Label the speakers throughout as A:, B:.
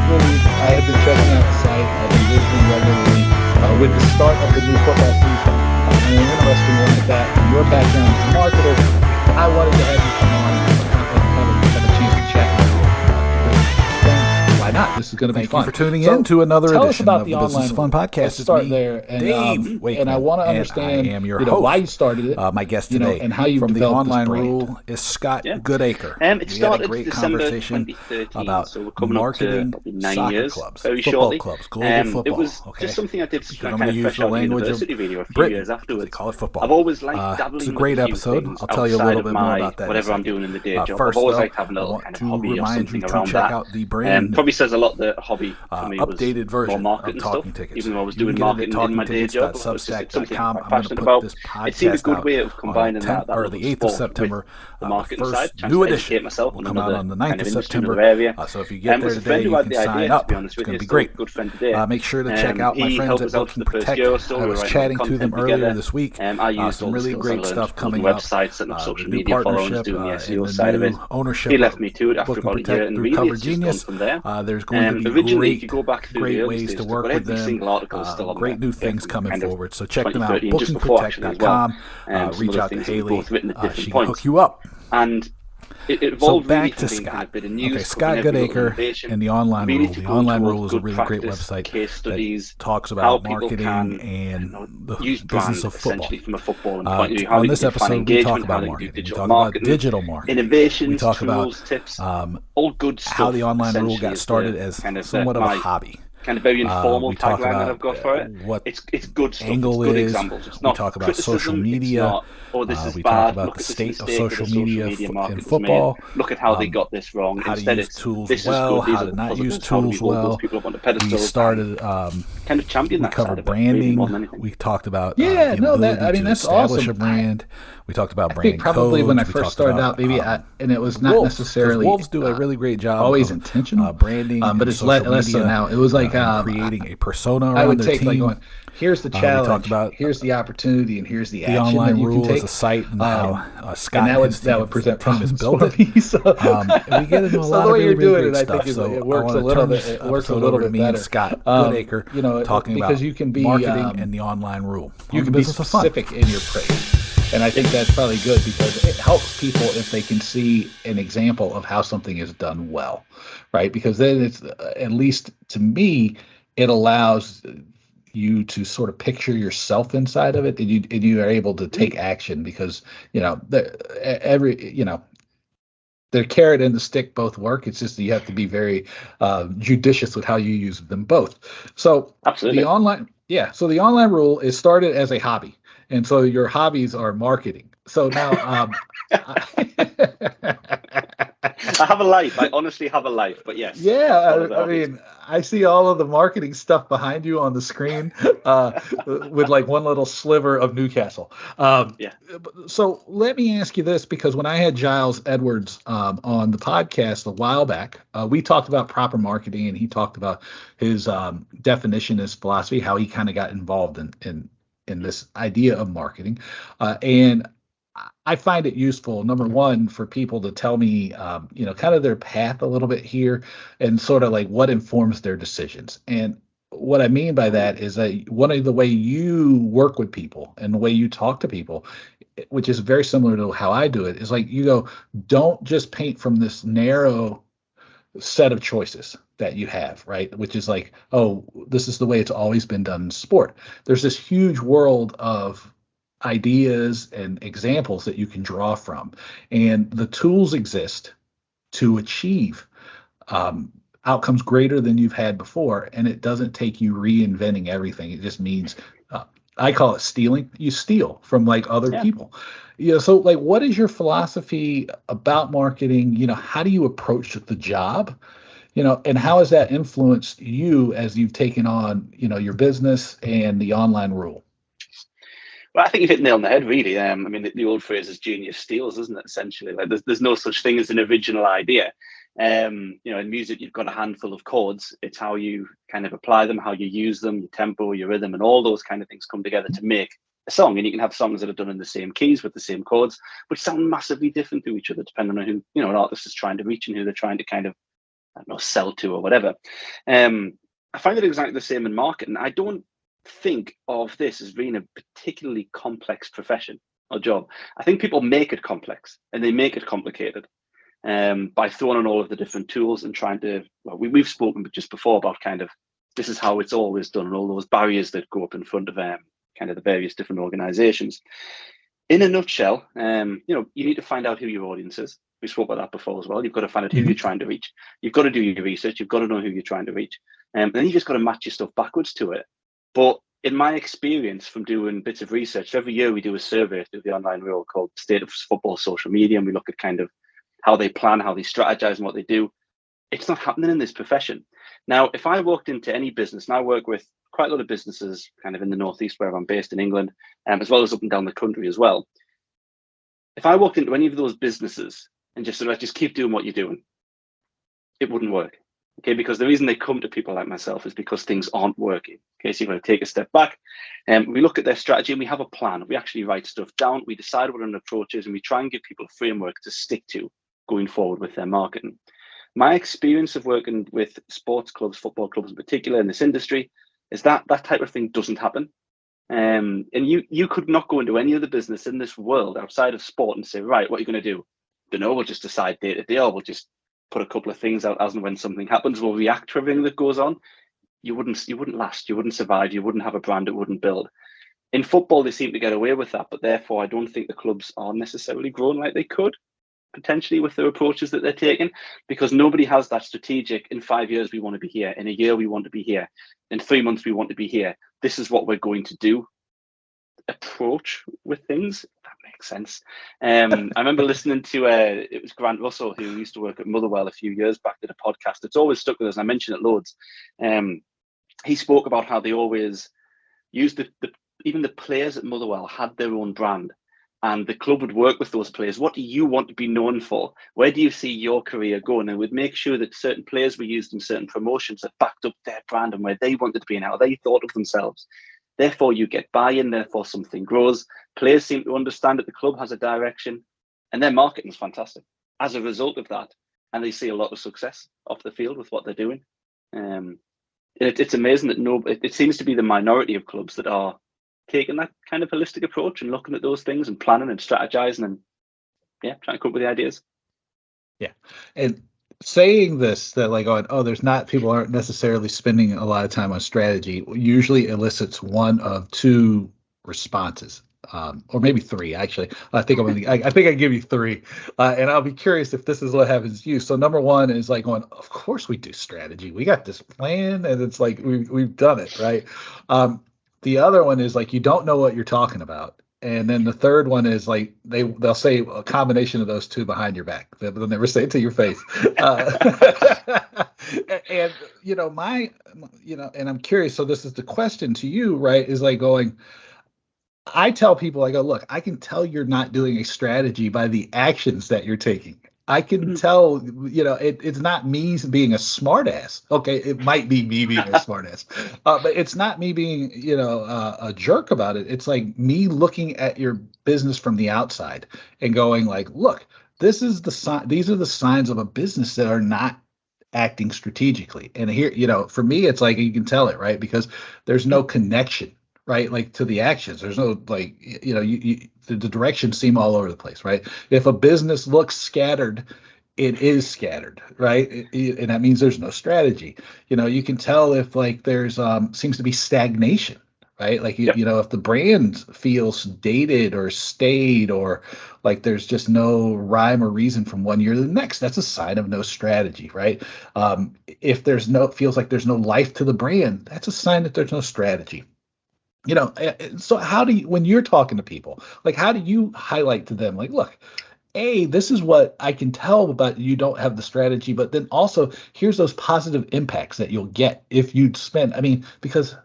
A: I have been checking out the site. I've been visiting regularly. With the start of the new football season, and an interesting one at that. And your background as a marketer, I wanted to have you come on and have a chance to chat with you. Because why not? This is going to be
B: Thank
A: fun.
B: you for tuning in to another
A: Tell us
B: edition
A: about
B: of
A: the
B: the Business
A: online
B: Fun
A: room.
B: Podcast.
A: Let's
B: It's
A: start
B: me,
A: there, and
B: Dave Wakeman,
A: I want to understand,
B: I am your host.
A: why you started it,
B: my guest today,
A: and how you
B: from the
A: developed this
B: online
A: brand.
B: rule is Scott Goodacre.
C: It
B: We had
C: started
B: a great
C: December
B: conversation
C: 2013,
B: about
C: so we're coming
B: marketing
C: up to probably 9
B: soccer
C: years,
B: clubs,
C: very
B: football
C: shortly.
B: clubs, global football.
C: It was
B: okay?
C: just something I did
B: Because
C: kind
B: I'm going
C: of
B: to use
C: fresh
B: the
C: out of
B: language of
C: university, really, a few
B: Britain.
C: years afterwards.
B: They call it football.
C: I've always liked dabbling
B: it's a
C: with
B: great
C: a few
B: episode.
C: things
B: I'll tell you a
C: outside
B: little
C: of
B: bit more
C: my
B: about that
C: whatever
B: in a
C: I'm
B: second.
C: doing in the day job.
B: First,
C: I've always
B: though,
C: liked having a
B: I
C: little
B: want
C: kind of
B: to
C: hobby or
B: remind you
C: something
B: to
C: around
B: check
C: that.
B: out the brand new
C: Probably says a lot that hobby for me was
B: updated
C: more
B: version
C: marketing
B: of
C: stuff.
B: Talking Tickets.
C: Even though I was
B: You
C: doing
B: can get it at
C: marketing in my day job, it's something I'm
B: talkingtickets.com.
C: quite
B: I'm going
C: passionate
B: to
C: about.
B: put this
C: It seemed a
B: podcast
C: good
B: out
C: way of
B: on
C: combining
B: the
C: that
B: 10th or
C: love
B: the
C: of
B: 8th of
C: sport
B: September.
C: with the marketing
B: first
C: side, trying
B: new
C: to
B: edition
C: educate myself
B: will
C: on
B: come out
C: another
B: on the
C: kind
B: 9th
C: of
B: of
C: industry,
B: September.
C: another area.
B: So if you get there
C: Was a
B: today,
C: friend who
B: you
C: had
B: can
C: the
B: sign
C: idea,
B: up.
C: to be honest
B: It's
C: with
B: going
C: you.
B: to be
C: Still a
B: great.
C: good friend today.
B: Make sure to check out my
C: He
B: friends
C: helped
B: at
C: us out for
B: Booking
C: the first
B: Protect.
C: year or so.
B: I
C: We were
B: was
C: writing all the
B: chatting to them
C: content
B: earlier
C: together.
B: this week.
C: I used
B: Some
C: all the
B: really
C: skills I
B: great
C: learned
B: stuff
C: building
B: coming up.
C: websites, setting up
B: The
C: social
B: new
C: media followings,
B: partnership
C: doing the
B: and
C: SEO
B: the
C: side of it.
B: new ownership
C: He left
B: of
C: me to it after
B: Booking
C: about a year,
B: Protect
C: and
B: through
C: really
B: Cover
C: it's just gone
B: Genius.
C: from there.
B: There's going to be
C: Originally, if you go back through the
B: great
C: early
B: ways
C: stages,
B: to work
C: but
B: with
C: every
B: them.
C: single article is still on
B: Great
C: there.
B: new things coming
C: Kind of
B: forward. So check them out.
C: 2013, just before actually as well.
B: Bookingprotect.com.
C: Some
B: Reach
C: other
B: out to
C: things that we've
B: Haley.
C: both written at different
B: She can
C: points.
B: hook you up.
C: And it
B: So
C: evolved really
B: back
C: from
B: to
C: being kind
B: Scott.
C: of a bit of news,
B: Okay, Scott
C: covering every little
B: Goodacre
C: innovation,
B: and the Online
C: really
B: Rule.
C: to
B: The
C: go
B: Online
C: towards
B: Rule is a
C: good
B: really great
C: practice,
B: website
C: case studies,
B: that talks
C: how
B: about
C: people
B: marketing
C: can
B: and the
C: use
B: business
C: brand
B: of football.
C: essentially from a footballing point of view, how
B: On
C: they
B: this
C: can define
B: episode, we talk
C: engagement, how
B: about
C: they can do
B: marketing. We
C: digital
B: talk about
C: marketing,
B: digital marketing. We
C: innovations,
B: talk
C: tools,
B: about
C: tips, all good stuff.
B: how the Online Rule
C: essentially
B: got
C: is
B: started
C: the
B: as
C: kind of
B: somewhat of a
C: my
B: hobby.
C: kind of very informal
B: We talk
C: tagline that
B: about
C: I've got for it.
B: what
C: It's good stuff.
B: angle
C: It's good
B: is.
C: examples. It's
B: We
C: not
B: talk about
C: criticism.
B: social
C: It's
B: media.
C: not, oh, this is
B: We
C: bad.
B: talk about
C: Look
B: the
C: at this
B: state of
C: mistake that
B: social
C: the social
B: media
C: media
B: in
C: marketing's
B: football.
C: made. Look at how they got this wrong.
B: How to
C: Instead,
B: use
C: it's
B: tools
C: this
B: well,
C: is good. These
B: how
C: are
B: to
C: the
B: not use
C: positives. How do we
B: tools
C: hold those
B: well.
C: people up on the
B: We
C: pedestal?
B: started
C: Kind of champion
B: we
C: that
B: covered
C: side of it, really,
B: branding.
C: more than anything.
B: We talked about
A: Yeah,
B: the
A: no,
B: ability to
A: that's
B: establish
A: awesome.
B: a brand. We talked about
A: I
B: brand
A: think probably
B: codes.
A: when I
B: We
A: first
B: talked
A: started
B: about,
A: out, maybe and it was not
B: Wolves, 'cause
A: necessarily
B: Wolves do a really great job
A: always
B: of
A: intentional,
B: branding,
A: but
B: and
A: it's
B: social
A: less so
B: media,
A: now. It was like
B: and creating a persona
A: I
B: around
A: would
B: their
A: take like
B: team.
A: going, here's the
B: We
A: challenge,
B: talked about
A: here's the opportunity, and here's the
B: the
A: action that
B: Online
A: you can
B: Rule
A: take.
B: as a site and how Scott
A: and
B: and his
A: that would present
B: team has
A: problems
B: built
A: for
B: it.
A: me. So,
B: And we get into a
A: so
B: lot
A: the
B: of
A: way
B: really,
A: you're
B: really
A: doing
B: great
A: it, I think
B: stuff. So
A: it works
B: I
A: a
B: want to
A: little
B: turn
A: bit.
B: this
A: It works a
B: episode
A: little
B: over to
A: bit
B: me
A: better.
B: and Scott Goodacre, talking
A: because
B: about
A: you can be
B: marketing and the Online Rule.
A: you
B: On
A: can
B: the
A: be
B: business of fun.
A: specific in your praise, and I think that's probably good because it helps people if they can see an example of how something is done well, right? Because then it's at least to me, it allows you to sort of picture yourself inside of it, and you are able to take action because the carrot and the stick both work. It's just that you have to be very judicious with how you use them both. So
C: Absolutely.
A: So the online rule is started as a hobby, and so your hobbies are marketing. So now,
C: I have a life. I honestly have a life, but yes.
A: yeah, I mean, I see all of the marketing stuff behind you on the screen with like one little sliver of Newcastle.
C: Yeah.
A: So let me ask you this, because when I had Giles Edwards on the podcast a while back, we talked about proper marketing, and he talked about his definition, his philosophy, how he kind of got involved in this idea of marketing, and I find it useful, number one, for people to tell me, kind of their path a little bit here, and sort of like what informs their decisions. And what I mean by that is that one of the way you work with people and the way you talk to people, which is very similar to how I do it, is like you go, don't just paint from this narrow set of choices that you have, right? Which is like, oh, this is the way it's always been done in sport. There's this huge world of ideas and examples that you can draw from, and the tools exist to achieve outcomes greater than you've had before, and it doesn't take you reinventing everything. It just means I call it stealing. You steal from like other people. So like, what is your philosophy about marketing? How do you approach the job? And how has that influenced you as you've taken on your business and the online rule?
C: Well, I think you've hit the nail on the head, really. I mean, the old phrase is genius steals, isn't it? Essentially, like there's no such thing as an original idea. In music, you've got a handful of chords. It's how you kind of apply them, how you use them, your tempo, your rhythm, and all those kind of things come together to make a song. And you can have songs that are done in the same keys with the same chords, but sound massively different to each other, depending on who an artist is trying to reach and who they're trying to kind of I don't know, sell to or whatever. I find it exactly the same in marketing. I don't think of this as being a particularly complex profession or job. I think people make it complex and they make it complicated by throwing on all of the different tools and trying to, well, we've spoken just before about kind of, this is how it's always done, and all those barriers that go up in front of kind of the various different organizations. In a nutshell, you need to find out who your audience is. We spoke about that before as well. You've got to find out who you're trying to reach. You've got to do your research. You've got to know who you're trying to reach. And then you just got to match your stuff backwards to it. But in my experience from doing bits of research, every year we do a survey through the online role called State of Football Social Media, and we look at kind of how they plan, how they strategize, and what they do. It's not happening in this profession. Now, if I walked into any business, and I work with quite a lot of businesses kind of in the Northeast where I'm based in England, as well as up and down the country as well. If I walked into any of those businesses and just said, just keep doing what you're doing, it wouldn't work. Okay, because the reason they come to people like myself is because things aren't working. Okay, so you've got to take a step back and we look at their strategy and we have a plan. We actually write stuff down. We decide what an approach is and we try and give people a framework to stick to going forward with their marketing. My experience of working with sports clubs, football clubs in particular in this industry, is that that type of thing doesn't happen. And you could not go into any other business in this world outside of sport and say, right, what are you going to do? Don't know, we'll just decide day to day, or we'll just put a couple of things out as and when something happens, we'll react to everything that goes on. You wouldn't last, you wouldn't survive, you wouldn't have a brand, it wouldn't build. In football, they seem to get away with that, but therefore I don't think the clubs are necessarily growing like they could, potentially, with the approaches that they're taking, because nobody has that strategic, in 5 years we want to be here, in a year we want to be here, in 3 months we want to be here, this is what we're going to do approach with things, if that makes sense. I remember listening to it was Grant Russell, who used to work at Motherwell a few years back, did a podcast. It's always stuck with us, and I mention it loads. He spoke about how they always used even the players at Motherwell had their own brand, and the club would work with those players. What do you want to be known for? Where do you see your career going? And would make sure that certain players were used in certain promotions that backed up their brand and where they wanted to be and how they thought of themselves. Therefore, you get buy-in, therefore something grows. Players seem to understand that the club has a direction, and their marketing is fantastic as a result of that. And they see a lot of success off the field with what they're doing. It's amazing that it seems to be the minority of clubs that are taking that kind of holistic approach and looking at those things and planning and strategizing and trying to come up with the ideas.
A: Yeah. And saying this, that like, people aren't necessarily spending a lot of time on strategy, usually elicits one of two responses, or maybe three. Actually, I think I give you three, and I'll be curious if this is what happens to you. So number one is like going, of course we do strategy. We got this plan, and it's like we've done it, right? The other one is like you don't know what you're talking about. And then the third one is like they'll say a combination of those two behind your back. They'll never say it to your face. And and I'm curious. So this is the question to you, right? Is like going. I tell people, I go, look, I can tell you're not doing a strategy by the actions that you're taking. I can tell, it's not me being a smartass. Okay, it might be me being a smartass, but it's not me being, a jerk about it. It's like me looking at your business from the outside and going like, look, these are the signs of a business that are not acting strategically. And here, for me, it's like you can tell it, right? Because there's no connection. Right, like to the actions. There's no the directions seem all over the place, right? If a business looks scattered, it is scattered, right? And that means there's no strategy. You can tell if like there's seems to be stagnation, right? Like if the brand feels dated or stayed, or like there's just no rhyme or reason from one year to the next, that's a sign of no strategy, right? If feels like there's no life to the brand, that's a sign that there's no strategy. So how do you, when you're talking to people, like, how do you highlight to them, like, look, this is what I can tell about you don't have the strategy, but then also here's those positive impacts that you'll get if you spend, because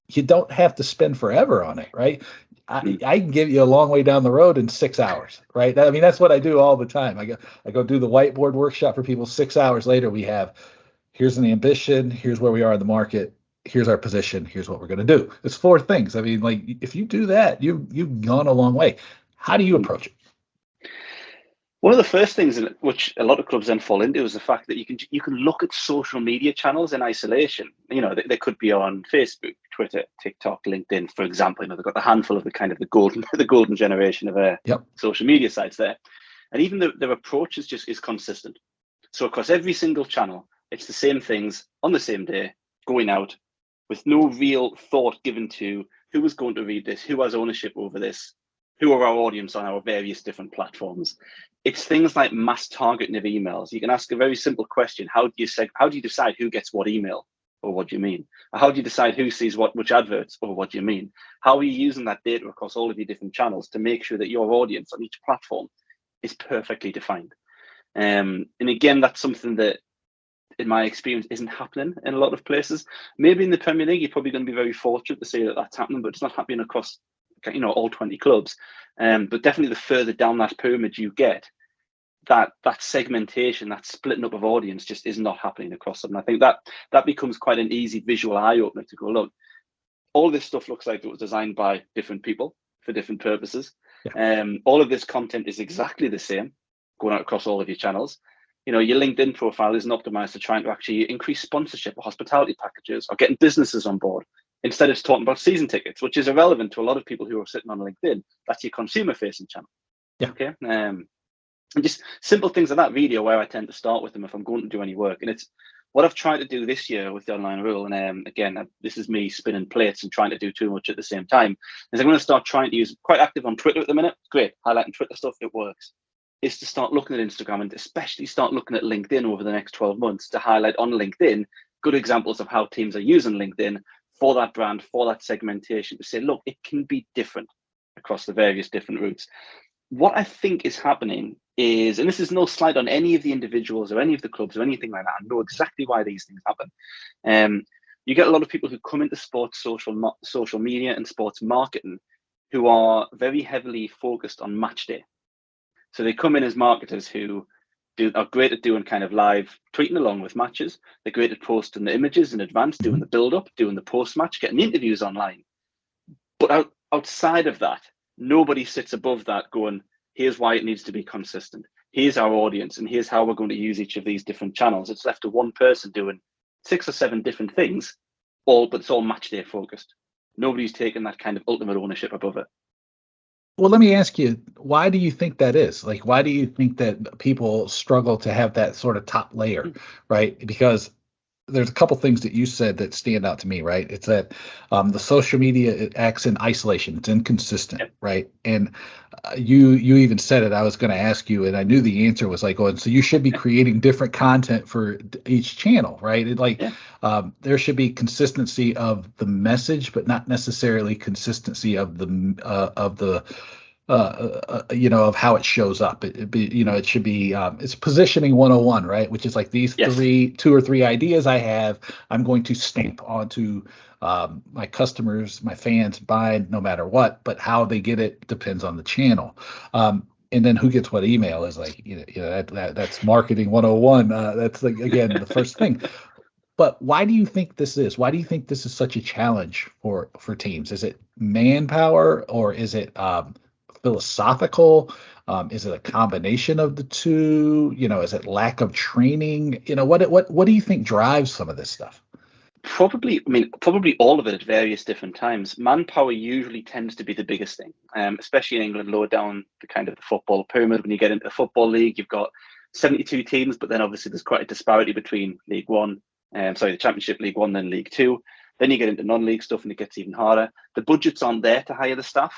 A: you don't have to spend forever on it, right? I can give you a long way down the road in 6 hours, right? That's what I do all the time. I go do the whiteboard workshop for people. 6 hours later, here's an ambition. Here's where we are in the market. Here's our position. Here's what we're going to do. It's 4 things. If you do that, you've gone a long way. How do you approach it?
C: One of the first things in which a lot of clubs then fall into is the fact that you can look at social media channels in isolation. You know, they could be on Facebook, Twitter, TikTok, LinkedIn, for example. You know, they've got a handful of the golden generation of social media sites there, and even their approach is consistent. So across every single channel, it's the same things on the same day, going out with no real thought given to who is going to read this, who has ownership over this, who are our audience on our various different platforms. It's things like mass targeting of emails. You can ask a very simple question: how do you decide who gets what email, or what do you mean? Or how do you decide who sees which adverts, or what do you mean? How are you using that data across all of your different channels to make sure that your audience on each platform is perfectly defined? And again, that's something that, in my experience, isn't happening in a lot of places. Maybe in the Premier League, you're probably going to be very fortunate to say that that's happening, but it's not happening across, you know, all 20 clubs. But definitely the further down that pyramid you get, that segmentation, that splitting up of audience just is not happening across them. And I think that becomes quite an easy visual eye opener to go, look, all this stuff looks like it was designed by different people for different purposes. Yeah. All of this content is exactly the same going out across all of your channels. You know, your LinkedIn profile isn't optimized to trying to actually increase sponsorship or hospitality packages or getting businesses on board. Instead, it's talking about season tickets, which is irrelevant to a lot of people who are sitting on LinkedIn. That's your consumer-facing channel. Yeah. Okay. And just simple things like that really are where I tend to start with them if I'm going to do any work. And it's what I've tried to do this year with the online rule. And again, this is me spinning plates and trying to do too much at the same time. Is I'm going to start trying to use, quite active on Twitter at the minute. Great, highlighting Twitter stuff, it works. Is to start looking at Instagram and especially start looking at LinkedIn over the next 12 months to highlight on LinkedIn good examples of how teams are using LinkedIn for that brand, for that segmentation, to say, look, it can be different across the various different routes. What I think is happening is, and this is no slight on any of the individuals or any of the clubs or anything like that, I know exactly why these things happen. You get a lot of people who come into sports social media and sports marketing who are very heavily focused on match day. So they come in as marketers who are great at doing kind of live tweeting along with matches. They're great at posting the images in advance, doing the build-up, doing the post-match, getting interviews online. But outside of that, nobody sits above that going, here's why it needs to be consistent. Here's our audience, and here's how we're going to use each of these different channels. It's left to one person doing 6 or 7 different things, but it's all match day focused. Nobody's taken that kind of ultimate ownership above it.
A: Well, let me ask you, why do you think that is? Like, why do you think that people struggle to have that sort of top layer, right? Because there's a couple things that you said that stand out to me, right? It's that the social media, it acts in isolation. It's inconsistent, right? And you even said it. I was going to ask you, and I knew the answer was like, oh, so you should be creating different content for each channel, right? There should be consistency of the message, but not necessarily consistency of the of how it shows up. It should be it's positioning 101, right? Which is like these 2 or 3 ideas I have, I'm going to stamp onto my customers, my fans buy no matter what, but how they get it depends on the channel. And then who gets what email is like, that's marketing 101. That's like, again, the first thing. But why do you think this is? Why do you think this is such a challenge for teams? Is it manpower, or is it philosophical? Is it a combination of the two? Is it lack of training? What do you think drives some of this stuff?
C: Probably all of it at various different times. Manpower usually tends to be the biggest thing, especially in England, lower down the kind of the football pyramid. When you get into the football league, you've got 72 teams, but then obviously there's quite a disparity between League One, the Championship, League One, then League Two. Then you get into non-league stuff and it gets even harder. The budgets aren't there to hire the staff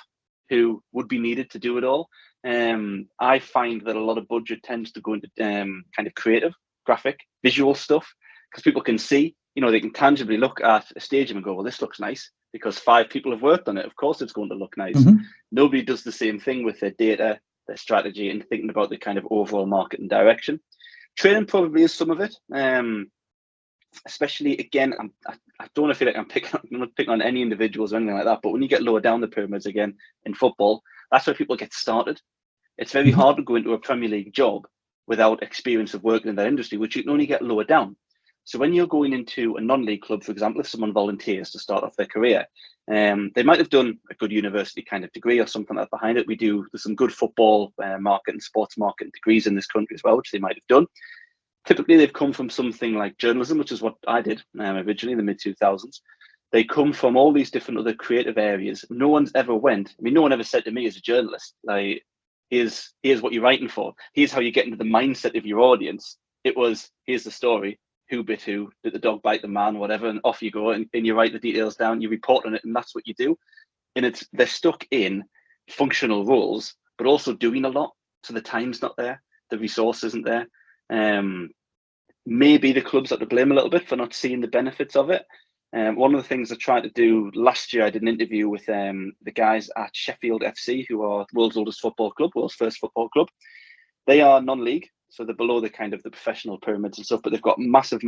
C: who would be needed to do it all. I find that a lot of budget tends to go into kind of creative, graphic, visual stuff, because people can see, they can tangibly look at a stadium and go, well, this looks nice because 5 people have worked on it. Of course, it's going to look nice. Mm-hmm. Nobody does the same thing with their data, their strategy, and thinking about the kind of overall marketing direction. Training probably is some of it. Especially, again, I don't want to feel like I'm picking on any individuals or anything like that, but when you get lower down the pyramids again in football, that's where people get started. It's very hard to go into a Premier League job without experience of working in that industry, which you can only get lower down. So when you're going into a non-league club, for example, if someone volunteers to start off their career, They might have done a good university kind of degree or something like that behind it. There's some good football marketing, sports marketing degrees in this country as well, which they might have done. Typically, they've come from something like journalism, which is what I did originally in the mid-2000s. They come from all these different other creative areas. No one's ever no one ever said to me as a journalist, like, here's what you're writing for. Here's how you get into the mindset of your audience. It was, here's the story. Who bit who? Did the dog bite the man? Whatever. And off you go. And you write the details down. You report on it. And that's what you do. And they're stuck in functional roles, but also doing a lot. So the time's not there. The resource isn't there. Maybe the clubs are to blame a little bit for not seeing the benefits of it. One of the things I tried to do last year, I did an interview with the guys at Sheffield FC, who are the world's oldest football club, world's first football club. They are non-league, so they're below the kind of the professional pyramids and stuff, but they've got massive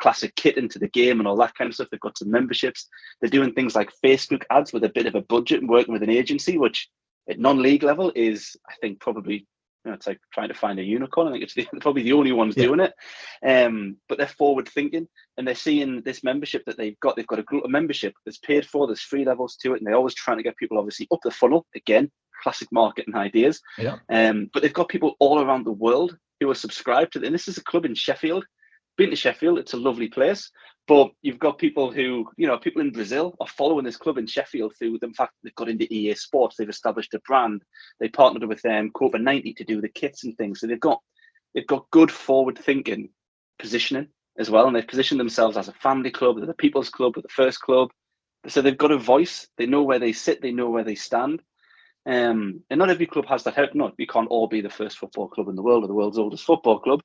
C: classic kit into the game and all that kind of stuff. They've got some memberships. They're doing things like Facebook ads with a bit of a budget and working with an agency, which at non-league level is, I think, probably, it's like trying to find a unicorn. I think it's probably the only ones doing it. But they're forward thinking, and they're seeing this membership that they've got. They've got a group of membership that's paid for. There's 3 levels to it, and they're always trying to get people obviously up the funnel. Again, classic marketing ideas.
A: Yeah.
C: But they've got people all around the world who are subscribed to it. And this is a club in Sheffield. Been to Sheffield, it's a lovely place, but you've got people who, people in Brazil are following this club in Sheffield through the fact that they've got into EA Sports, they've established a brand, they partnered with COVID-19 to do the kits and things. So they've got good forward thinking positioning as well, and they've positioned themselves as a family club, they're the people's club, they're the first club. So they've got a voice, they know where they sit, they know where they stand. And not every club has that help. No, you can't all be the first football club in the world or the world's oldest football club,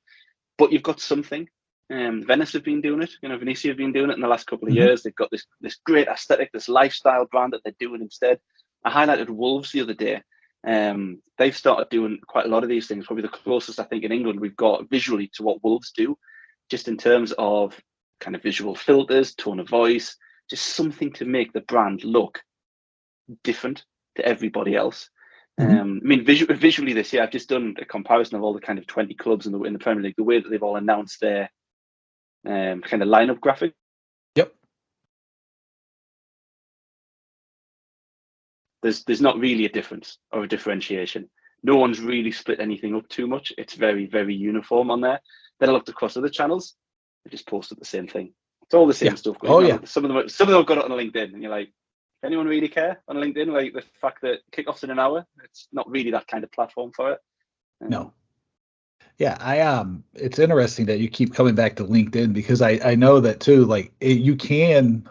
C: but you've got something. Venice have been doing it. Venezia have been doing it in the last couple of years. They've got this great aesthetic, this lifestyle brand that they're doing instead. I highlighted Wolves the other day. They've started doing quite a lot of these things. Probably the closest I think in England we've got visually to what Wolves do, just in terms of kind of visual filters, tone of voice, just something to make the brand look different to everybody else. Visually this year, I've just done a comparison of all the kind of 20 clubs in the Premier League, the way that they've all announced their kind of lineup graphic.
A: Yep.
C: There's not really a difference or a differentiation. No one's really split anything up too much. It's very, very uniform on there. Then I looked across other channels. They just posted the same thing. It's all the same stuff. Some of them have got it on LinkedIn, and you're like, anyone really care on LinkedIn? Like the fact that kickoff's in an hour, it's not really that kind of platform for it.
A: No. Yeah, it's interesting that you keep coming back to LinkedIn, because I know that too. Like you can,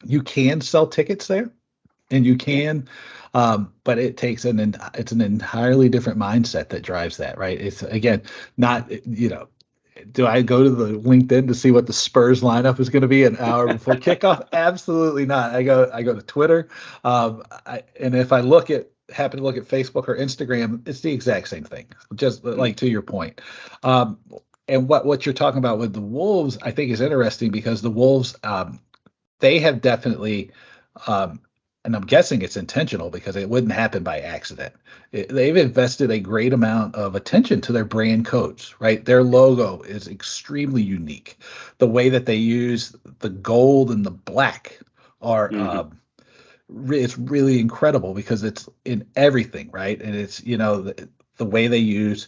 A: you can sell tickets there, and you can, but it takes it's an entirely different mindset that drives that, right? It's again not, do I go to the LinkedIn to see what the Spurs lineup is going to be an hour before kickoff? Absolutely not. I go to Twitter, and if I happen to look at Facebook or Instagram, it's the exact same thing. Just like to your point. And what you're talking about with the Wolves, I think is interesting, because the Wolves, they have definitely, and I'm guessing it's intentional because it wouldn't happen by accident. They've invested a great amount of attention to their brand codes, right? Their logo is extremely unique. The way that they use the gold and the black are, it's really incredible, because it's in everything, right? And it's, the way they use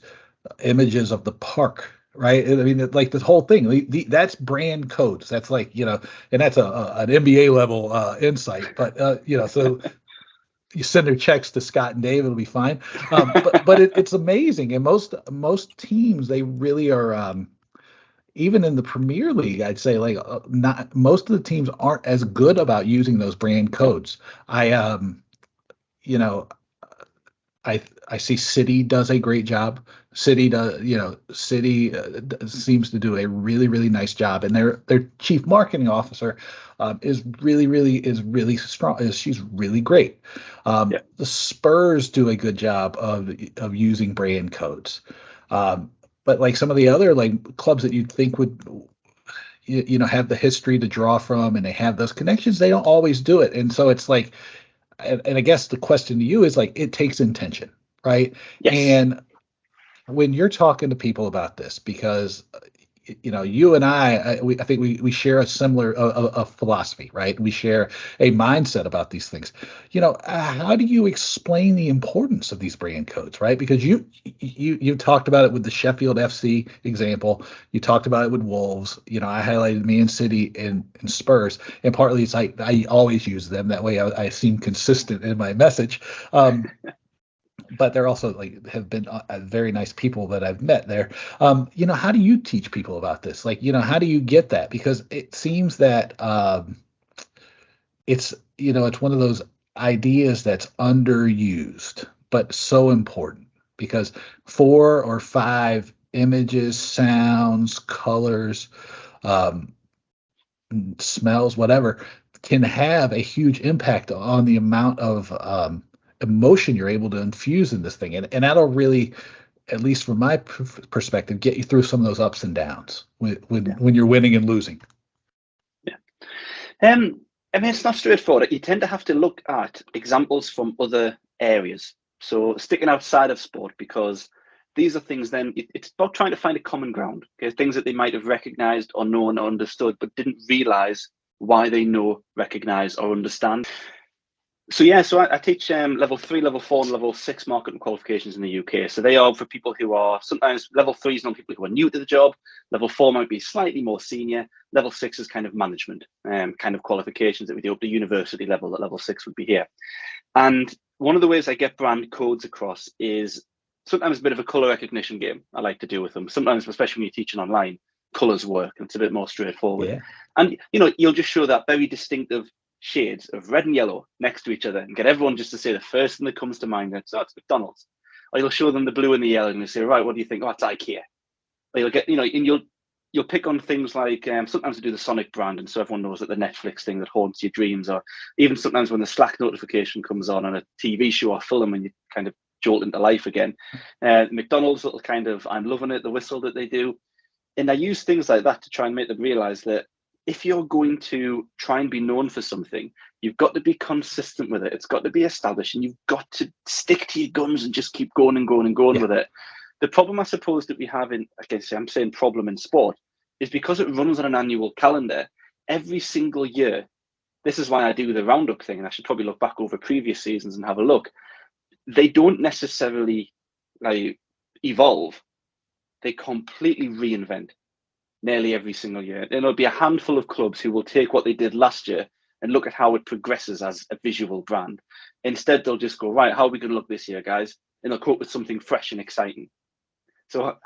A: images of the park, right? I mean, like this whole thing, that's brand codes. That's like, and that's an MBA level insight. But, so you send their checks to Scott and Dave, it'll be fine. But it's amazing. And most teams, they really are, even in the Premier League, I'd say not most of the teams aren't as good about using those brand codes. I see City does a great job. City seems to do a really, really nice job, and their chief marketing officer is really strong. She's really great. The Spurs do a good job of using brand codes. But like some of the other like clubs that you'd think would, have the history to draw from, and they have those connections, they don't always do it. And so it's like, and I guess the question to you is like, it takes intention, right?
C: Yes.
A: And when you're talking to people about this, because you and I think we share a similar a philosophy, right? We share a mindset about these things. How do you explain the importance of these brand codes, right? Because you talked about it with the Sheffield FC example. You talked about it with Wolves. I highlighted Man City and Spurs, and partly it's like I always use them. That way I seem consistent in my message. But they're also have been very nice people that I've met there. How do you teach people about this? How do you get that? Because it seems that it's one of those ideas that's underused, but so important, because 4 or 5 images, sounds, colors, smells, whatever, can have a huge impact on the amount of emotion you're able to infuse in this thing, and that'll really, at least from my perspective, get you through some of those ups and downs when you're winning and losing.
C: It's not straightforward. You tend to have to look at examples from other areas, so sticking outside of sport, because these are things, then it's about trying to find a common ground, okay? Things that they might have recognized or known or understood but didn't realize why they know, recognize, or understand. So I teach level 3, level 4, and level 6 marketing qualifications in the UK. So they are for people who are, sometimes level 3 is not people who are new to the job. Level 4 might be slightly more senior. Level 6 is kind of management kind of qualifications that we do up to university level. That level 6 would be here. And one of the ways I get brand codes across is sometimes a bit of a color recognition game I like to do with them. Sometimes, especially when you're teaching online, colors work and it's a bit more straightforward.
A: Yeah.
C: And you'll just show that very distinctive shades of red and yellow next to each other and get everyone just to say the first thing that comes to mind, that's McDonald's. Or you'll show them the blue and the yellow and you'll say, right, what do you think? Oh, it's IKEA. Or you'll get, and you'll pick on things like sometimes we do the Sonic brand, and so everyone knows that the Netflix thing that haunts your dreams, or even sometimes when the Slack notification comes on a TV show or film and you kind of jolt into life again. McDonald's little kind of I'm loving it, the whistle that they do. And I use things like that to try and make them realize that if you're going to try and be known for something, you've got to be consistent with it. It's got to be established, and you've got to stick to your guns and just keep going and going and going with it. The problem, I suppose, that we have I'm saying problem in sport, is because it runs on an annual calendar every single year. This is why I do the roundup thing, and I should probably look back over previous seasons and have a look. They don't necessarily evolve. They completely reinvent nearly every single year. And there'll be a handful of clubs who will take what they did last year and look at how it progresses as a visual brand. Instead, they'll just go, right, how are we going to look this year, guys? And they'll come up with something fresh and exciting. So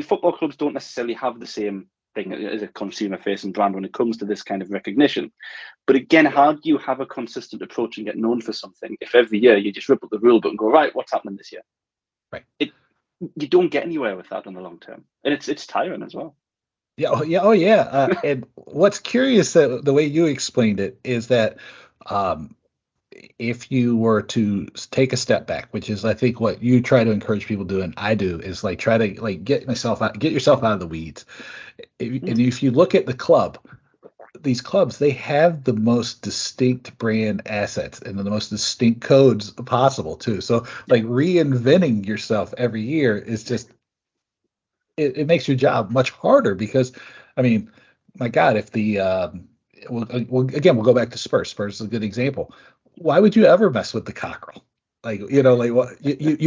C: football clubs don't necessarily have the same thing as a consumer-facing brand when it comes to this kind of recognition. But again, how do you have a consistent approach and get known for something if every year you just rip up the rule book and go, right, what's happening this year?
A: Right.
C: You don't get anywhere with that in the long term. And it's tiring as well.
A: Yeah. And what's curious, that the way you explained it, is that if you were to take a step back, which is I think what you try to encourage people to do, and I do, is try to get yourself out of the weeds. And if you look at these clubs, they have the most distinct brand assets and the most distinct codes possible too. So reinventing yourself every year is just, it makes your job much harder, because my God, if we'll go back to Spurs. Spurs is a good example. Why would you ever mess with the cockerel? You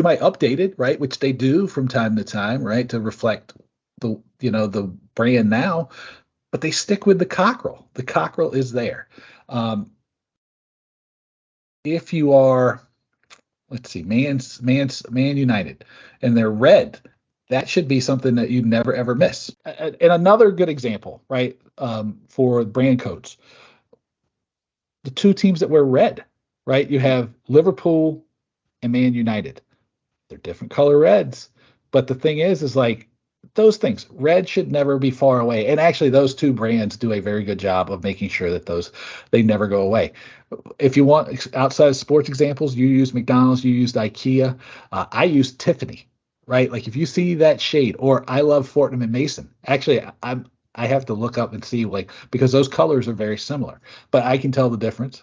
A: might update it, right? Which they do from time to time, right? To reflect the brand now, but they stick with the cockerel. The cockerel is there. If you are, let's see, Man United, and they're red, that should be something that you never ever miss. And another good example, right, for brand codes, the two teams that wear red, right? You have Liverpool and Man United. They're different color reds, but the thing is those things, red should never be far away. And actually, those two brands do a very good job of making sure that they never go away. If you want outside of sports examples, you use McDonald's, you used IKEA. I use Tiffany, right? If you see that shade, or I love Fortnum and Mason. Actually, I have to look up and see, because those colors are very similar, but I can tell the difference.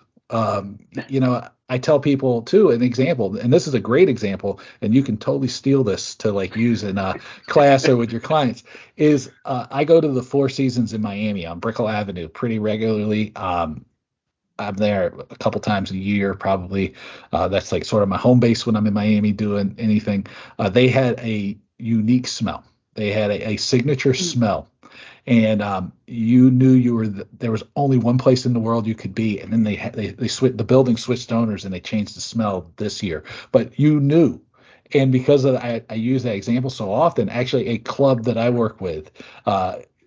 A: I tell people too, an example, and this is a great example, and you can totally steal this to like use in a class or with your clients, is I go to the Four Seasons in Miami on Brickell Avenue pretty regularly. I'm there a couple times a year, probably. That's like sort of my home base when I'm in Miami doing anything. They had a unique smell. They had a signature smell, and you knew there was only one place in the world you could be, and then the building switched owners and they changed the smell this year, but you knew. And because of I use that example so often, actually a club that I work with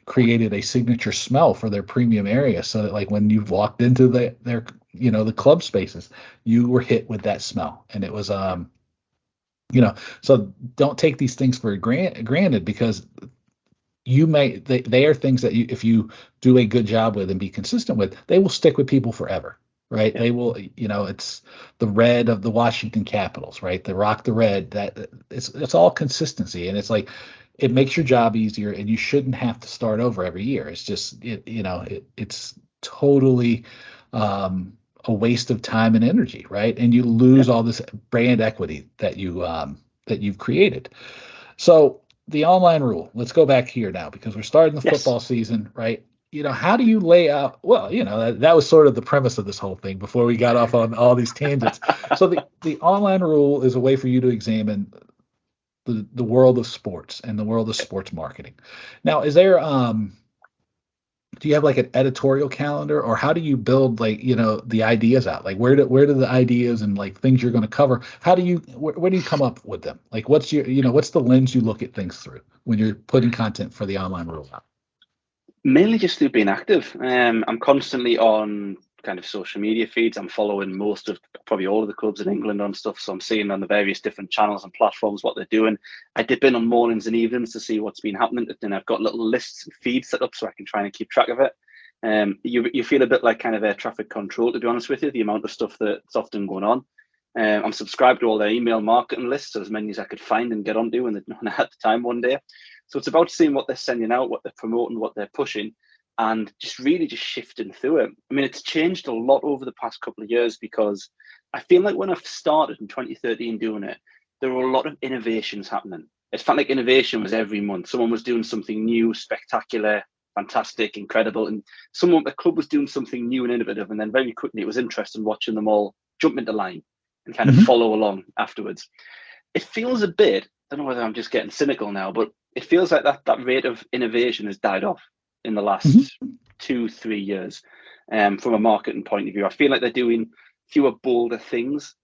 A: created a signature smell for their premium area, so that like when you walked into their the club spaces, you were hit with that smell. And it was so don't take these things for granted, because they are things that if you do a good job with and be consistent with, they will stick with people forever, right? They will, it's the red of the Washington Capitals, right? The rock the red, that it's all consistency. And it's like, it makes your job easier, and you shouldn't have to start over every year. It's just, it's totally a waste of time and energy, right? And you lose all this brand equity that you've created. So the online rule, let's go back here now, because we're starting the football season, right? How do you lay out? Well, that was sort of the premise of this whole thing before we got off on all these tangents. So the online rule is a way for you to examine the world of sports and the world of sports marketing. Now, is there do you have like an editorial calendar, or how do you build the ideas out? Like where do the ideas and like things you're going to cover, where do you come up with them? Like what's what's the lens you look at things through when you're putting content for the online rule out?
C: Mainly just through being active. I'm constantly on kind of social media feeds. I'm following probably all of the clubs in England on stuff, so I'm seeing on the various different channels and platforms what they're doing. I dip in on mornings and evenings to see what's been happening, and I've got little lists and feeds set up so I can try and keep track of it. You feel a bit like kind of air traffic control, to be honest with you, the amount of stuff that's often going on. I'm subscribed to all their email marketing lists, so as many as I could find and get onto, and I had the time one day. So it's about seeing what they're sending out, what they're promoting, what they're pushing, and just really just shifting through it. I mean, it's changed a lot over the past couple of years, because I feel like when I started in 2013 doing it, there were a lot of innovations happening. It felt like innovation was every month. Someone was doing something new, spectacular, fantastic, incredible, and a club was doing something new and innovative, and then very quickly it was interesting watching them all jump into line and kind of follow along afterwards. It feels a bit, I don't know whether I'm just getting cynical now, but it feels like that rate of innovation has died off in the last 2-3 years. From a marketing point of view, I feel like they're doing fewer, bolder things,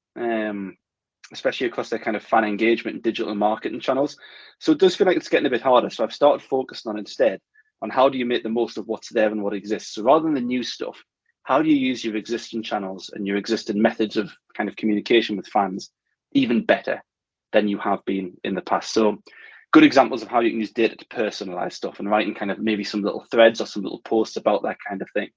C: especially across their kind of fan engagement and digital marketing channels. So it does feel like it's getting a bit harder. So I've started focusing on how do you make the most of what's there and what exists. So rather than the new stuff, how do you use your existing channels and your existing methods of kind of communication with fans even better than you have been in the past? So good examples of how you can use data to personalize stuff and writing kind of maybe some little threads or some little posts about that kind of thing.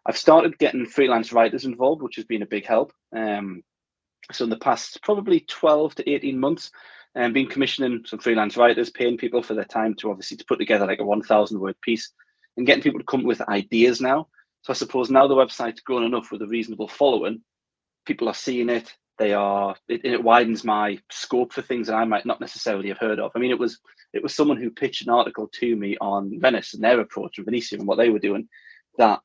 C: I've started getting freelance writers involved, which has been a big help. So in the past probably 12 to 18 months, been commissioning some freelance writers, paying people for their time to put together like a 1,000 word piece, and getting people to come up with ideas now. So I suppose now the website's grown enough with a reasonable following, people are seeing it. It widens my scope for things that I might not necessarily have heard of. I mean, it was someone who pitched an article to me on Venice and their approach, and Venezia and what they were doing, that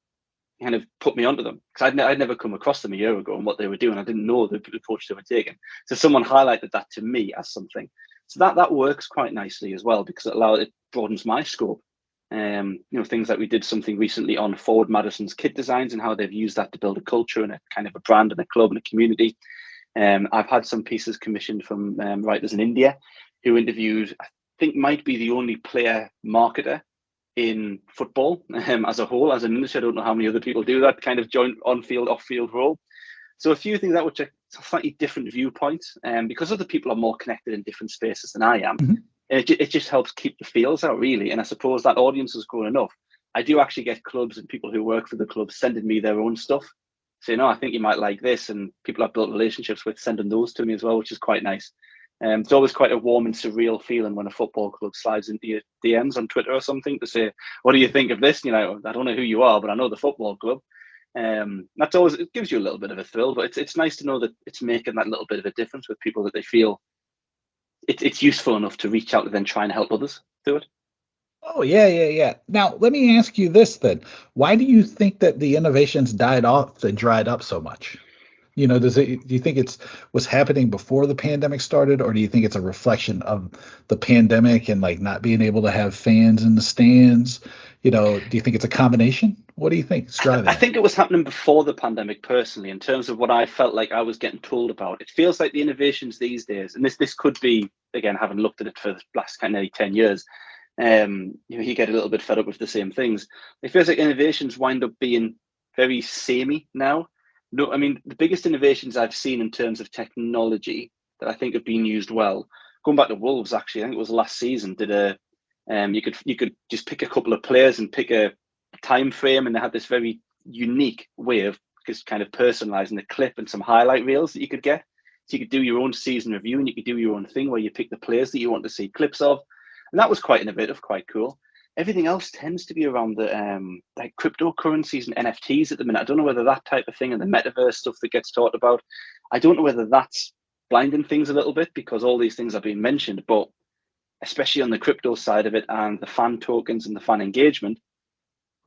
C: kind of put me onto them, because I'd never come across them a year ago and what they were doing. I didn't know the approach they were taking. So someone highlighted that to me as something. So that works quite nicely as well, because it broadens my scope. Things like we did something recently on Forward Madison's kit designs and how they've used that to build a culture and a kind of a brand and a club and a community. I've had some pieces commissioned from writers in India who interviewed, I think might be the only player marketer in football as a whole, as an industry. I don't know how many other people do that kind of joint on-field, off-field role. So a few things that which are slightly different viewpoints, because other people are more connected in different spaces than I am. And it just helps keep the feels out, really. And I suppose that audience has grown enough. I do actually get clubs and people who work for the club sending me their own stuff, saying, I think you might like this. And people I've built relationships with sending those to me as well, which is quite nice. It's always quite a warm and surreal feeling when a football club slides into your DMs on Twitter or something to say, what do you think of this? I don't know who you are, but I know the football club. That's always, it gives you a little bit of a thrill, but it's nice to know that it's making that little bit of a difference with people, that they feel it's useful enough to reach out and then try and help others do it.
A: Oh, yeah. Now, let me ask you this then. Why do you think that the innovations died off and dried up so much? Do you think it's what's happening before the pandemic started, or do you think it's a reflection of the pandemic and like not being able to have fans in the stands? Do you think it's a combination? What do you think is driving
C: I think it was happening before the pandemic, personally, in terms of what I felt like I was getting told about. It feels like the innovations these days, and this could be, again, having looked at it for the last kind of nearly 10 years, you get a little bit fed up with the same things. It feels like innovations wind up being very samey now. No, I mean, the biggest innovations I've seen in terms of technology that I think have been used well, going back to Wolves, actually, I think it was last season, you could just pick a couple of players and pick a time frame, and they had this very unique way of just kind of personalizing the clip and some highlight reels that you could get. So you could do your own season review, and you could do your own thing where you pick the players that you want to see clips of. And that was quite innovative, quite cool. Everything else tends to be around the like cryptocurrencies and NFTs at the minute. I don't know whether that type of thing and the metaverse stuff that gets talked about, I don't know whether that's blinding things a little bit, because all these things are being mentioned, but especially on the crypto side of it and the fan tokens and the fan engagement,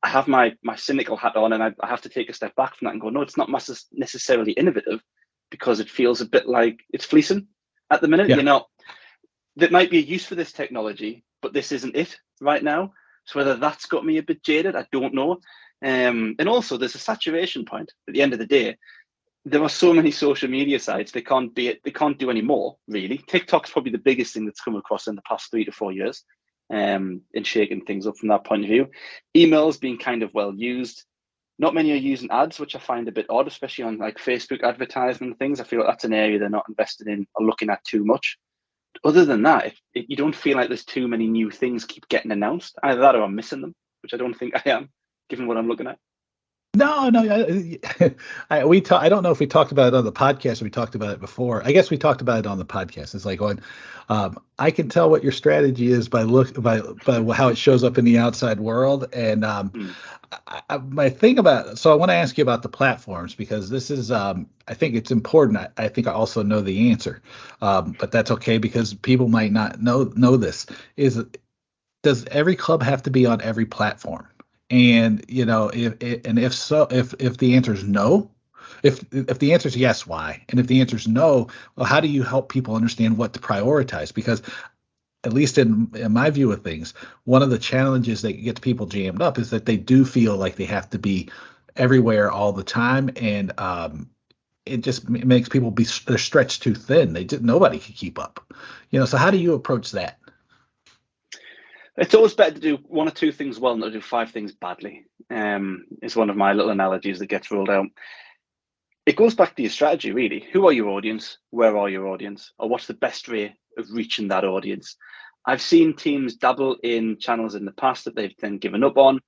C: I have my cynical hat on, and I have to take a step back from that and go, no, it's not necessarily innovative, because it feels a bit like it's fleecing at the minute.
A: Yeah.
C: There might be a use for this technology, but this isn't it right now. So whether that's got me a bit jaded, I don't know. And also, there's a saturation point. At the end of the day, there are so many social media sites, they can't do any more, really. TikTok's probably the biggest thing that's come across in the past 3 to 4 years, in shaking things up from that point of view. Emails being kind of well used. Not many are using ads, which I find a bit odd, especially on like Facebook advertising and things. I feel like that's an area they're not invested in or looking at too much. Other than that, you don't feel like there's too many new things keep getting announced. Either that or I'm missing them, which I don't think I am, given what I'm looking at.
A: No. I don't know if we talked about it on the podcast or we talked about it before. I guess we talked about it on the podcast. It's like going, I can tell what your strategy is by how it shows up in the outside world. And my thing so I want to ask you about the platforms, because this is, I think it's important. I think I also know the answer, but that's okay, because people might not know this. Does every club have to be on every platform? And if so, if the answer is no, if the answer is yes, why? And if the answer is no, well, how do you help people understand what to prioritize? Because at least in my view of things, one of the challenges that gets people jammed up is that they do feel like they have to be everywhere all the time, and it just makes people they're stretched too thin. Nobody can keep up. So how do you approach that?
C: It's always better to do 1 or 2 things well than to do 5 things badly. Is one of my little analogies that gets rolled out. It goes back to your strategy, really. Who are your audience? Where are your audience? Or what's the best way of reaching that audience? I've seen teams dabble in channels in the past that they've then given up on.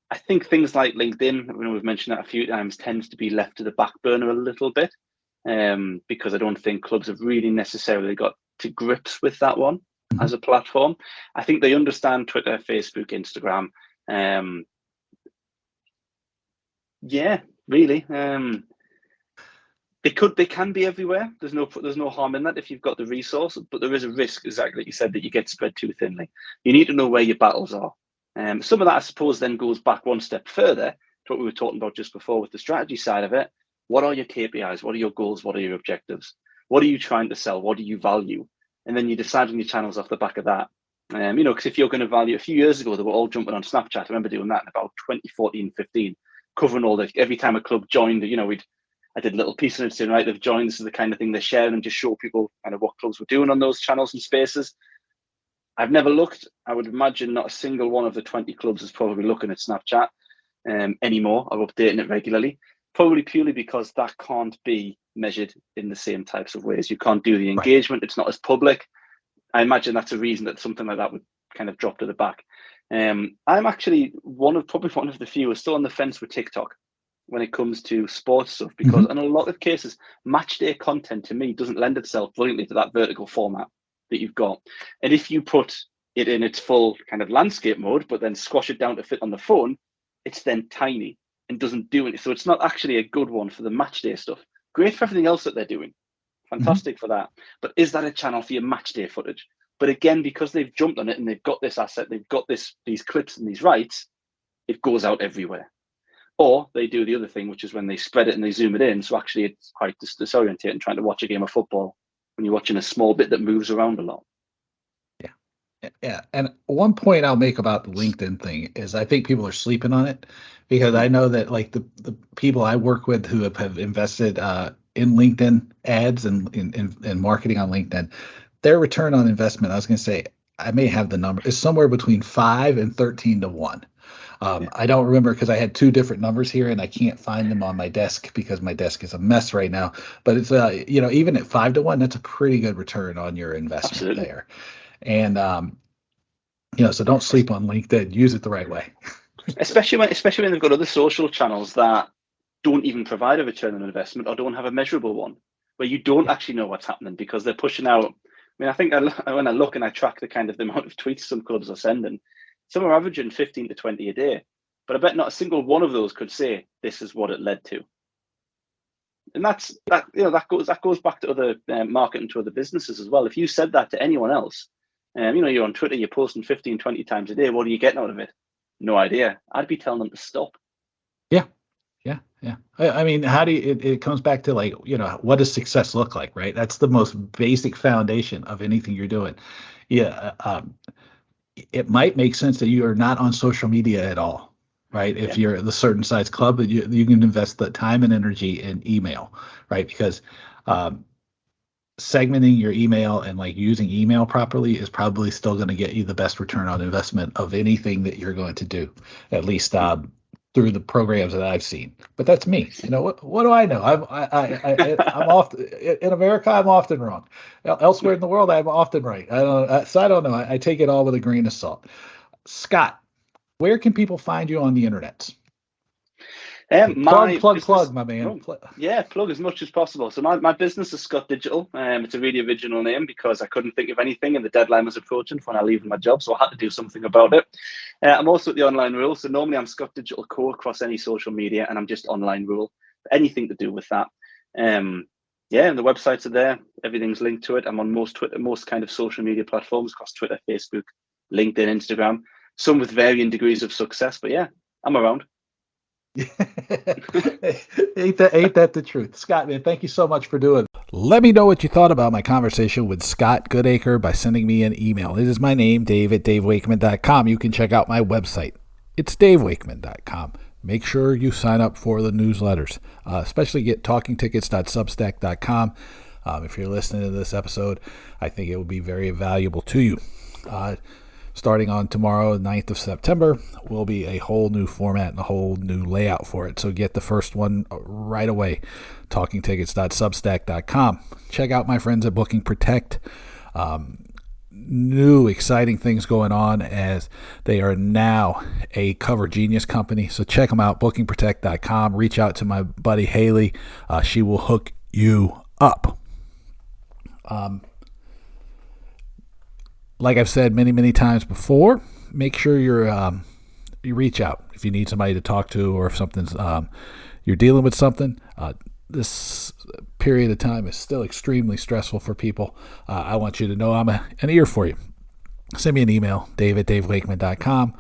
C: I think things like LinkedIn, we've mentioned that a few times, tends to be left to the back burner a little bit, because I don't think clubs have really necessarily got to grips with that one as a platform. I think they understand Twitter, Facebook, Instagram. Really. They can be everywhere. There's no harm in that if you've got the resource, but there is a risk, exactly like you said, that you get spread too thinly. You need to know where your battles are. Some of that, I suppose, then goes back one step further to what we were talking about just before with the strategy side of it. What are your KPIs? What are your goals? What are your objectives? What are you trying to sell? What do you value? And then you decide on your channels off the back of that. Because if you're going to value, a few years ago, they were all jumping on Snapchat. I remember doing that in about 2014, 15, covering every time a club joined, I did a little piece on it saying, right, they've joined, this is the kind of thing they're sharing, and just show people kind of what clubs were doing on those channels and spaces. I've never looked. I would imagine not a single one of the 20 clubs is probably looking at Snapchat anymore or updating it regularly, probably purely because that can't be measured in the same types of ways. You can't do the engagement. Right. It's not as public. I imagine that's a reason that something like that would kind of drop to the back. I'm actually probably one of the few who are still on the fence with TikTok when it comes to sports stuff, because in a lot of cases, match day content to me doesn't lend itself brilliantly to that vertical format that you've got. And if you put it in its full kind of landscape mode, but then squash it down to fit on the phone, it's then tiny. and doesn't do anything. So it's not actually a good one for the match day stuff. Great for everything else that they're doing. Fantastic for that. But is that a channel for your match day footage? But again, because they've jumped on it and they've got this asset, they've got these clips and these rights, it goes out everywhere. Or they do the other thing, which is when they spread it and they zoom it in. So actually it's quite disorientating trying to watch a game of football when you're watching a small bit that moves around a lot.
A: Yeah. And one point I'll make about the LinkedIn thing is I think people are sleeping on it, because I know that like the people I work with who have invested in LinkedIn ads and in marketing on LinkedIn, their return on investment, I was going to say, I may have the number, is somewhere between 5 and 13 to 1. I don't remember because I had two different numbers here and I can't find them on my desk because my desk is a mess right now. But it's even at 5 to 1, that's a pretty good return on your investment there. And so don't sleep on LinkedIn. Use it the right way. especially when they've got other social channels that don't even provide a return on investment or don't have a measurable one, where you don't actually know what's happening because they're pushing out. I mean, I think when I look and I track the amount of tweets some clubs are sending, some are averaging 15 to 20 a day, but I bet not a single one of those could say this is what it led to. And that goes back to other marketing, to other businesses as well. If you said that to anyone else, you're on Twitter, you're posting 15, 20 times a day, what are you getting out of it? No idea. I'd be telling them to stop. Yeah. I mean, how do you, it comes back to like, what does success look like, right? That's the most basic foundation of anything you're doing. Yeah. It might make sense that you are not on social media at all, right? If you're the certain size club, you can invest the time and energy in email, right? Because segmenting your email and like using email properly is probably still going to get you the best return on investment of anything that you're going to do, at least through the programs that I've seen. But that's me. What do I know? I'm often in America. I'm often wrong. Elsewhere in the world, I'm often right. I don't know. I take it all with a grain of salt. Scott, where can people find you on the internet? Plug, my man.
C: Plug as much as possible. So my business is Scott Digital. It's a really original name because I couldn't think of anything and the deadline was approaching for when I leave my job, so I had to do something about it. I'm also at the Online Rule. So normally I'm Scott Digital Co across any social media, and I'm just Online Rule. Anything to do with that. And the websites are there. Everything's linked to it. I'm on most kind of social media platforms across Twitter, Facebook, LinkedIn, Instagram. Some with varying degrees of success, but I'm around.
A: ain't that the truth? Scott, man, thank you so much for doing it.
B: Let me know what you thought about my conversation with Scott Goodacre by sending me an email. It is my name, Dave at davewakeman.com. You can check out my website. It's davewakeman.com. Make sure you sign up for the newsletters, especially get talkingtickets.substack.com. If you're listening to this episode, I think it will be very valuable to you. Starting on tomorrow, 9th of September, will be a whole new format and a whole new layout for it. So get the first one right away, talkingtickets.substack.com. Check out my friends at Booking Protect. New exciting things going on as they are now a Cover Genius company. So check them out, bookingprotect.com. Reach out to my buddy Haley. She will hook you up. Like I've said many, many times before, make sure you reach out if you need somebody to talk to, or if something's you're dealing with something. This period of time is still extremely stressful for people. I want you to know I'm an ear for you. Send me an email, dave@davewakeman.com.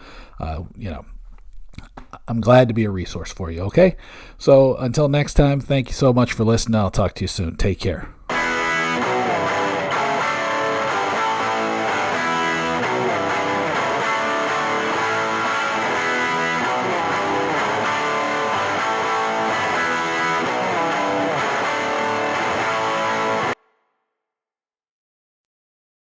B: I'm glad to be a resource for you, okay? So until next time, thank you so much for listening. I'll talk to you soon. Take care.